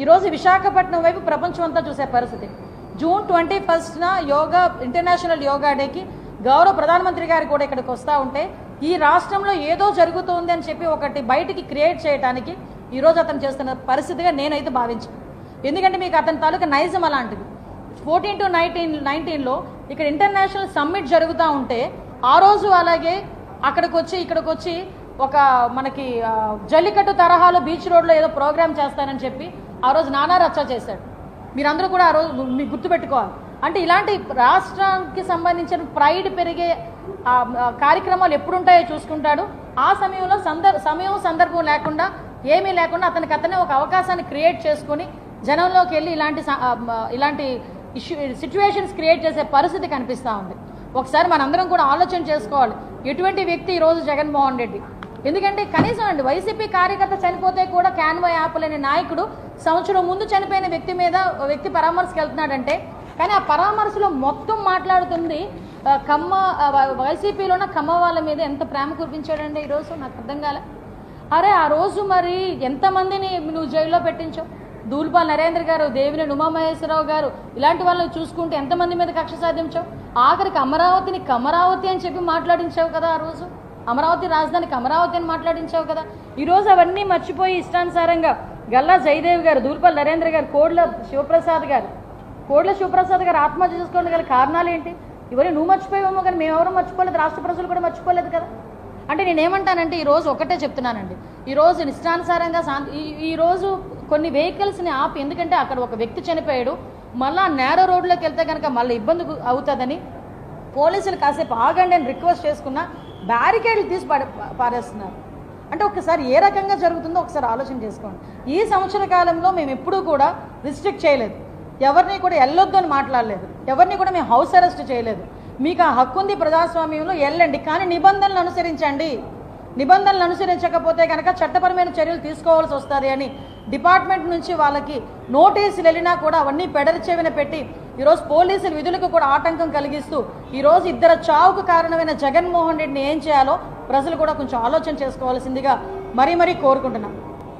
ఈరోజు విశాఖపట్నం వైపు ప్రపంచం అంతా చూసే పరిస్థితి. జూన్ 21న యోగా ఇంటర్నేషనల్ యోగా డేకి గౌరవ ప్రధానమంత్రి గారు కూడా ఇక్కడికి వస్తూ ఉంటే ఈ రాష్ట్రంలో ఏదో జరుగుతోంది అని చెప్పి ఒకటి బయటికి క్రియేట్ చేయడానికి ఈరోజు అతను చేస్తున్న పరిస్థితిగా నేనైతే భావించాను. ఎందుకంటే మీకు అతని తాలూకా నైజం అలాంటిది. 14 to 19లో ఇక్కడ ఇంటర్నేషనల్ సమ్మిట్ జరుగుతూ ఉంటే ఆ రోజు అలాగే ఇక్కడికి వచ్చి ఒక మనకి జల్లికట్టు తరహాలో బీచ్ రోడ్లో ఏదో ప్రోగ్రామ్ చేస్తానని చెప్పి ఆ రోజు నానా రచ్చ చేశాడు. మీరందరూ కూడా ఆ రోజు మీకు గుర్తుపెట్టుకోవాలి. అంటే ఇలాంటి రాష్ట్రానికి సంబంధించిన ప్రైడ్ పెరిగే కార్యక్రమాలు ఎప్పుడుంటాయో చూసుకుంటాడు. ఆ సమయంలో సందర్భం లేకుండా ఏమీ లేకుండా అతనే ఒక అవకాశాన్ని క్రియేట్ చేసుకొని జనంలోకి వెళ్ళి ఇలాంటి సిచ్యువేషన్స్ క్రియేట్ చేసే పరిస్థితి కనిపిస్తూ ఉంది. ఒకసారి మనందరం కూడా ఆలోచన చేసుకోవాలి. ఎటువంటి వ్యక్తి ఈరోజు జగన్మోహన్ రెడ్డి. ఎందుకంటే కనీసం వైసీపీ కార్యకర్త చనిపోతే కూడా క్యాన్వా యాప్ లేని నాయకుడు సంవత్సరం ముందు చనిపోయిన వ్యక్తి పరామర్శకు వెళ్తున్నాడంటే, కానీ ఆ పరామర్శలో మొత్తం మాట్లాడుతుంది వైసీపీలో ఉన్న కమ్మ వాళ్ళ మీద ఎంత ప్రేమ కురిపించాడండి ఈరోజు. నాకు అర్థం కాలే. అరే ఆ రోజు మరి ఎంతమందిని నువ్వు జైల్లో పెట్టించావు? దూల్పాల్ నరేంద్ర గారు, దేవినేని ఉమామహేశ్వరరావు గారు, ఇలాంటి వాళ్ళని చూసుకుంటే ఎంతమంది మీద కక్ష సాధించావు? ఆఖరికి అమరావతిని కమరావతి అని చెప్పి మాట్లాడించావు కదా ఆ రోజు. అమరావతి రాజధానికి అమరావతి అని మాట్లాడించావు కదా. ఈరోజు అవన్నీ మర్చిపోయి ఇష్టానుసారంగా గల్లా జయదేవ్ గారు, దూల్పాల్ నరేంద్ర గారు, కోడ్ల శివప్రసాద్ గారు ఆత్మహత్య చేసుకోవడం గల కారణాలు ఏంటి? ఇవన్నీ నువ్వు మర్చిపోయావేమో కానీ మేమెవరూ మర్చిపోలేదు, రాష్ట్ర ప్రజలు కూడా మర్చిపోలేదు కదా. అంటే నేనేమంటానంటే ఈరోజు ఒకటే చెప్తున్నానండి. ఈరోజు ఇష్టానుసారంగా ఈరోజు కొన్ని వెహికల్స్ని ఆపి, ఎందుకంటే అక్కడ ఒక వ్యక్తి చనిపోయాడు, మళ్ళీ నేరో రోడ్లోకి వెళ్తే కనుక మళ్ళీ ఇబ్బంది అవుతుందని పోలీసులు కాసేపు ఆగండి అని రిక్వెస్ట్ చేసుకున్న బ్యారికేడ్లు తీసి పారేస్తున్నారు. అంటే ఒకసారి ఏ రకంగా జరుగుతుందో ఒకసారి ఆలోచన చేసుకోండి. ఈ సంవత్సర కాలంలో మేము ఎప్పుడూ కూడా రిస్ట్రిక్ట్ చేయలేదు, ఎవరిని కూడా వెళ్ళొద్దు అని మాట్లాడలేదు, ఎవరిని కూడా మేము హౌస్ అరెస్ట్ చేయలేదు. మీకు ఆ హక్కు ఉంది ప్రజాస్వామ్యంలో, వెళ్ళండి, కానీ నిబంధనలు అనుసరించండి. నిబంధనలు అనుసరించకపోతే కనుక చట్టపరమైన చర్యలు తీసుకోవాల్సి వస్తుంది అని డిపార్ట్మెంట్ నుంచి వాళ్ళకి నోటీసులు వెళ్ళినా కూడా అవన్నీ పెడరి చెవిన పెట్టి ఈరోజు పోలీసుల విధులకు కూడా ఆటంకం కలిగిస్తూ ఈరోజు ఇద్దరు చావుకు కారణమైన జగన్మోహన్ రెడ్డిని ఏం చేయాలో ప్రజలు కూడా కొంచెం ఆలోచన చేసుకోవాల్సిందిగా మరీ కోరుకుంటున్నాం.